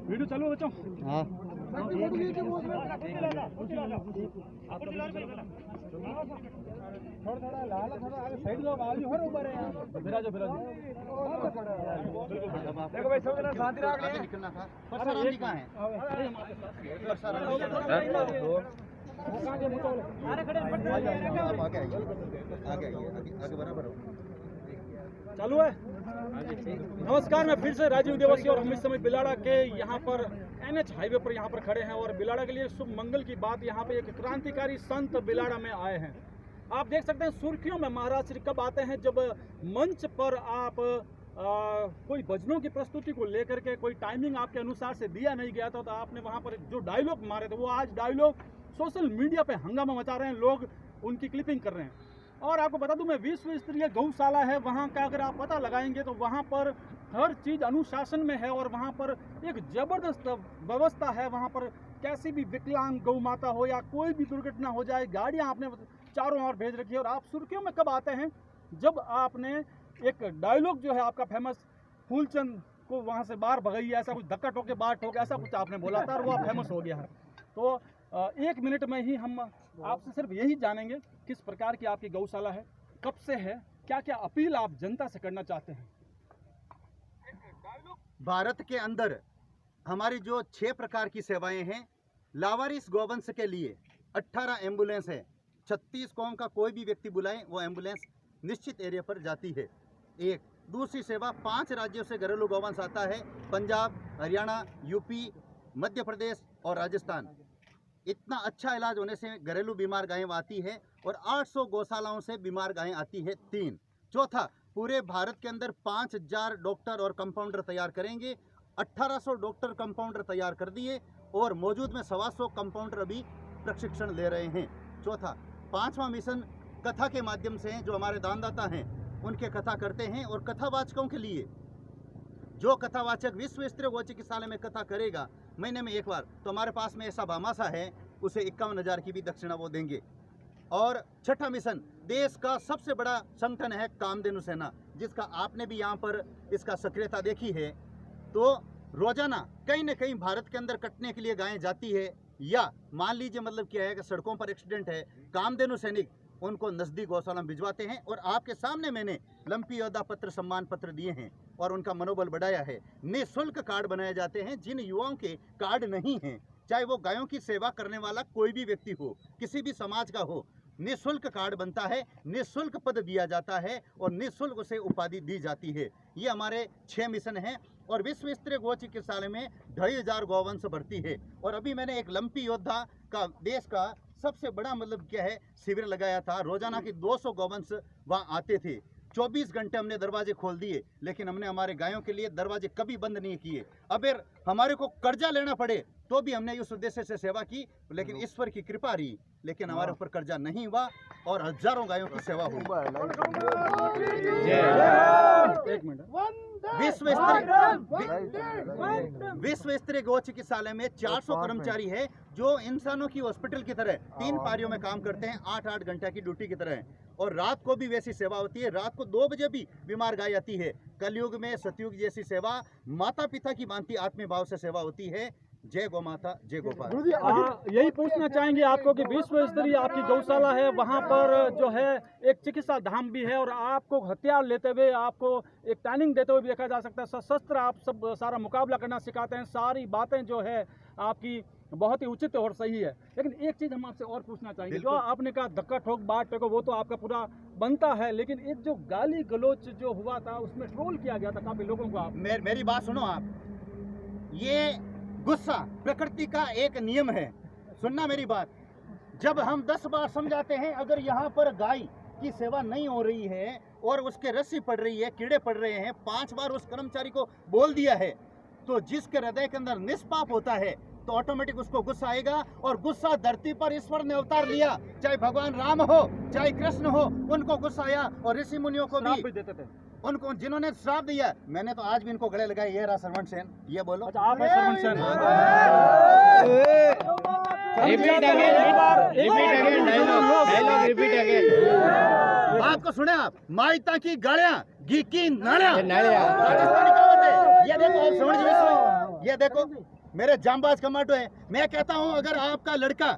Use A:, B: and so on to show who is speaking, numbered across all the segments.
A: Video चालू है बच्चों। हाँ थोड़ा लाल थोड़ा आगे साइड लो बाजू हर ऊपर है बिराजो देखो भाई सब जना शांति रख ले निकलना था परसराम जी कहां है परसराम अरे खड़े आगे बराबर हो चालू है। नमस्कार, मैं फिर से राजीव देवसी और हम इस समय बिलाड़ा के यहाँ पर NH हाईवे पर यहाँ पर खड़े हैं और बिलाड़ा के लिए शुभ मंगल की बात यहाँ पे एक क्रांतिकारी संत बिलाड़ा में आए हैं। आप देख सकते हैं सुर्खियों में महाराज श्री कब आते हैं जब मंच पर आप कोई भजनों की प्रस्तुति को लेकर के कोई टाइमिंग आपके अनुसार से दिया नहीं गया था तो आपने वहाँ पर जो डायलॉग मारे थे वो आज डायलॉग सोशल मीडिया पे हंगामा मचा रहे हैं, लोग उनकी क्लिपिंग कर रहे हैं। और आपको बता दूं मैं विश्व स्तरीय गौशाला है वहाँ का अगर आप पता लगाएंगे तो वहाँ पर हर चीज़ अनुशासन में है और वहाँ पर एक जबरदस्त व्यवस्था है। वहाँ पर कैसी भी विकलांग गौ माता हो या कोई भी दुर्घटना हो जाए, गाड़ियाँ आपने चारों ओर भेज रखी है। और आप सुर्खियों में कब आते हैं जब आपने एक डायलॉग जो है आपका फेमस फूलचंद को वहाँ से बाहर भगाई, ऐसा कुछ धक्का ठोके बाहर ठोके ऐसा कुछ आपने बोला था और वो फेमस हो गया है। तो 1 मिनट में ही हम आपसे सिर्फ यही जानेंगे किस प्रकार की आपकी गौशाला है, कब से है, क्या क्या अपील आप जनता से करना चाहते हैं।
B: भारत के अंदर हमारी जो 6 प्रकार की सेवाएं हैं, लावारिस गौवंश के लिए 18 एम्बुलेंस है। 36 कौम का कोई भी व्यक्ति बुलाए वो एम्बुलेंस निश्चित एरिया पर जाती है। एक दूसरी सेवा 5 राज्यों से घरेलू गौवंश आता है, पंजाब, हरियाणा, यूपी, मध्य प्रदेश और राजस्थान। इतना अच्छा इलाज होने से घरेलू बीमार गायें आती है और 800 गौशालाओं से बीमार गायें आती है 3। चौथा, पूरे भारत के अंदर 5000 डॉक्टर और कंपाउंडर तैयार करेंगे। 1800 डॉक्टर कंपाउंडर तैयार कर दिए और मौजूद में 125 कंपाउंडर अभी प्रशिक्षण ले रहे हैं। चौथा, 5वां मिशन कथा के माध्यम से जो हमारे दानदाता हैं उनके कथा करते हैं और कथावाचकों के लिए जो कथावाचक विश्व स्तरीय गौ चिकित्सालय में कथा करेगा महीने में 1 बार, तो हमारे पास में ऐसा भामाशा है उसे 51,000 की भी दक्षिणा वो देंगे। और 6ठा मिशन, देश का सबसे बड़ा संगठन है कामधेनु सेना, जिसका आपने भी यहाँ पर इसका सक्रियता देखी है। तो रोजाना कहीं न कहीं भारत के अंदर कटने के लिए गायें जाती है या मान लीजिए मतलब क्या है कि सड़कों पर एक्सीडेंट है, कामधेनु सैनिक उनको नजदीक गौशाला में भिजवाते हैं और आपके सामने मैंने लंपी योद्धा पत्र, सम्मान पत्र दिए हैं और उनका मनोबल बढ़ाया है। निःशुल्क कार्ड बनाए जाते हैं जिन युवाओं के कार्ड नहीं हैं, चाहे वो गायों की सेवा करने वाला कोई भी व्यक्ति हो, किसी भी समाज का हो, निःशुल्क कार्ड बनता है, निःशुल्क पद दिया जाता है और निःशुल्क उसे उपाधि दी जाती है। ये हमारे 6 मिशन हैं और विश्व स्तरीय गौ चिकित्सालय में 2500 गौवंश भर्ती है। और अभी मैंने एक लंपी योद्धा का देश का सबसे बड़ा मतलब क्या है शिविर लगाया था। रोजाना की 200 गौवंश वहाँ आते थे। 24 घंटे हमने दरवाजे खोल दिए, लेकिन हमने हमारे गायों के लिए दरवाजे कभी बंद नहीं किए। अगर हमारे को कर्जा लेना पड़े तो भी हमने उस उद्देश्य से सेवा की, लेकिन ईश्वर की कृपा रही, लेकिन हमारे ऊपर कर्जा नहीं हुआ और हजारों गायों की सेवा हुई। विश्व स्तरीय गौ चिकित्सालय में 400 कर्मचारी है जो इंसानों की हॉस्पिटल की तरह 3 पारियों में काम करते हैं, 8-8 घंटा की ड्यूटी की तरह। और रात को भी वैसी सेवा होती है। रात को 2 बजे भी बीमार गाय आती है। कलयुग में सतयुग जैसी सेवा, माता पिता की भांति आत्मीय भाव से सेवा होती है। जय गौ माता, जय गोपाल।
A: यही पूछना चाहेंगे आपको कि विश्व स्तरीय आपकी गौशाला है, वहाँ पर जो है एक चिकित्सा धाम भी है और आपको हथियार लेते हुए, आपको एक ट्रेनिंग देते हुए भी देखा जा सकता है। सशस्त्र आप सब सारा मुकाबला करना सिखाते हैं। सारी बातें जो है आपकी बहुत ही उचित और सही है। लेकिन एक चीज़ हम आपसे और पूछना चाहेंगे, जो आपने कहा धक्का ठोक बाट ठोको वो तो आपका पूरा बनता है, लेकिन एक जो गाली गलोच जो हुआ था उसमें ट्रोल किया गया था काफी लोगों को।
B: मेरी बात सुनो आप, ये गुस्सा प्रकृति का एक नियम है। सुनना मेरी बात, जब हम 10 बार समझाते हैं अगर यहाँ पर गाय की सेवा नहीं हो रही है और उसके रस्सी पड़ रही है, कीड़े पड़ रहे हैं, 5 बार उस कर्मचारी को बोल दिया है, तो जिसके हृदय के अंदर निष्पाप होता है तो ऑटोमेटिक उसको गुस्सा आएगा। और गुस्सा धरती पर ईश्वर ने अवतार लिया, चाहे भगवान राम हो चाहे कृष्ण हो, उनको गुस्सा आया और ऋषि मुनियों को भी देते थे। उनको जिन्होंने श्राप दिया, मैंने तो आज भी इनको गले लगाए, ये रहा सरवंत सेन, ये बोलो।
A: अच्छा, आप हैं सरवंत सेन।
B: बात को सुने आप, माइता की गाड़ियां घी की नालियां, राजस्थानी कहावत है। ये देखो आप श्रवण जी, ये देखो मेरे जांबाज कमाटो है। मैं कहता हूं अगर आपका लड़का,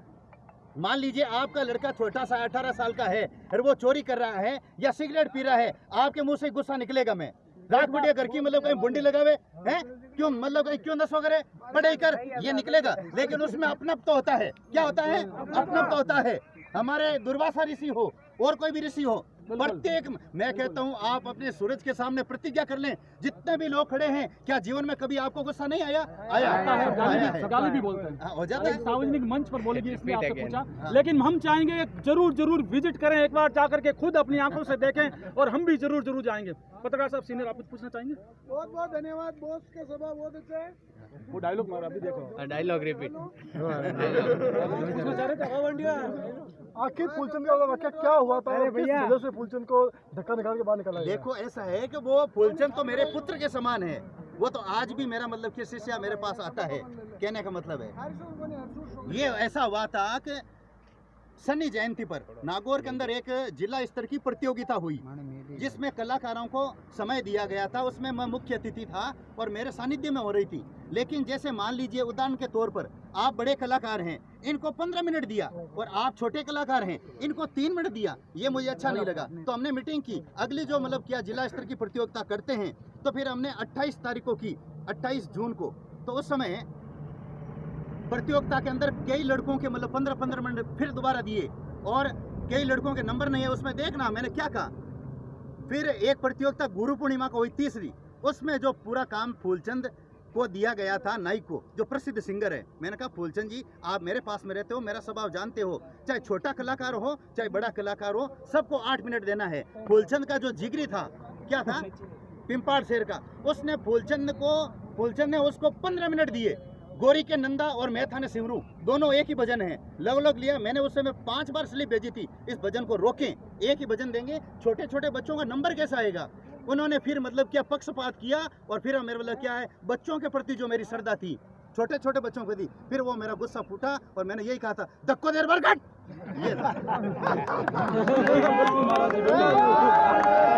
B: मान लीजिए आपका लड़का छोटा सा 18 साल का है और वो चोरी कर रहा है या सिगरेट पी रहा है, आपके मुंह से गुस्सा निकलेगा मैं रात बढ़िया घर की मतलब कहीं बुंडी लगावे हैं, क्यों मतलब कहीं क्यों नशा करे पढ़ाई कर, ये निकलेगा। लेकिन उसमें अपनप तो होता है, क्या होता है, अपनप तो होता है। हमारे दुर्वासा ऋषि हो और कोई भी ऋषि हो, प्रत्येक, मैं कहता हूं आप अपने सूरज के सामने प्रतिज्ञा कर लें, जितने भी लोग खड़े हैं, क्या जीवन में कभी आपको गुस्सा नहीं आया? आया है,
A: गाली भी बोलते हैं,
B: हो जाता है,
A: सार्वजनिक मंच पर बोलेगी, इसलिए आपसे पूछा। लेकिन हम चाहेंगे जरूर विजिट करें, एक बार जाकर के खुद अपनी आंखों से देखें, और हम भी जरूर जाएंगे। पत्रकार साहब, सीनियर, आप कुछ पूछना चाहेंगे?
C: बहुत बहुत धन्यवाद, बॉस का सभा बहुत अच्छा है।
A: वो डायलॉग मारा अभी, देखो
D: डायलॉग रिपीट।
A: पूछना चाह रहे थे
C: आखिर फूलचंद का वाकया क्या हुआ था? किस वजह से फूलचंद को धक्का निकाल के बाहर निकाला गया?
B: देखो ऐसा है कि वो फूलचंद तो मेरे पुत्र के समान है, वो तो आज भी मेरा मतलब कि शिष्य मेरे पास आता है, कहने का मतलब है ये ऐसा हुआ था कि शनि जयंती पर नागौर के अंदर एक जिला स्तर की प्रतियोगिता हुई, जिसमें कलाकारों को समय दिया गया था। उसमें मैं मुख्य अतिथि था और मेरे सानिध्य में हो रही थी। लेकिन जैसे मान लीजिए उदाहरण के तौर पर आप बड़े कलाकार हैं, इनको 15 मिनट दिया, और आप छोटे कलाकार हैं, इनको 3 मिनट दिया, ये मुझे अच्छा नहीं लगा। तो हमने मीटिंग की, अगली जो मतलब क्या जिला स्तर की प्रतियोगिता करते हैं, तो फिर हमने 28 तारीख को की, 28 जून को। तो उस समय प्रतियोगिता के अंदर कई लड़कों के मतलब 15-15 मिनट फिर दोबारा दिए, और कई लड़कों के नंबर नहीं है उसमें। देखना मैंने क्या कहा, फिर एक प्रतियोगिता गुरु पूर्णिमा को हुई, तीसरी, उसमें जो पूरा काम फूलचंद को दिया गया था, नाइक को, जो प्रसिद्ध सिंगर है। मैंने कहा फूलचंद जी, आप मेरे पास में रहते हो, मेरा स्वभाव जानते हो, चाहे छोटा कलाकार हो चाहे बड़ा कलाकार हो, सबको 8 मिनट देना है। फूलचंद का जो जिगरी था, क्या था, पिंपाड़ शेर का, उसने फूलचंद ने उसको 15 मिनट दिए। गोरी के नंदा और मैथा ने सिमरू, दोनों एक ही भजन है, लग लिया। मैंने उस समय 5 बार स्लिप भेजी थी, इस भजन को रोकें, एक ही भजन देंगे, छोटे छोटे बच्चों का नंबर कैसा आएगा। उन्होंने फिर मतलब क्या पक्षपात किया, और फिर मेरे मतलब क्या है, बच्चों के प्रति जो मेरी श्रद्धा थी, छोटे छोटे बच्चों के प्रति, फिर वो मेरा गुस्सा फूटा, और मैंने यही कहा था, धक्को देर भर कट, ये था।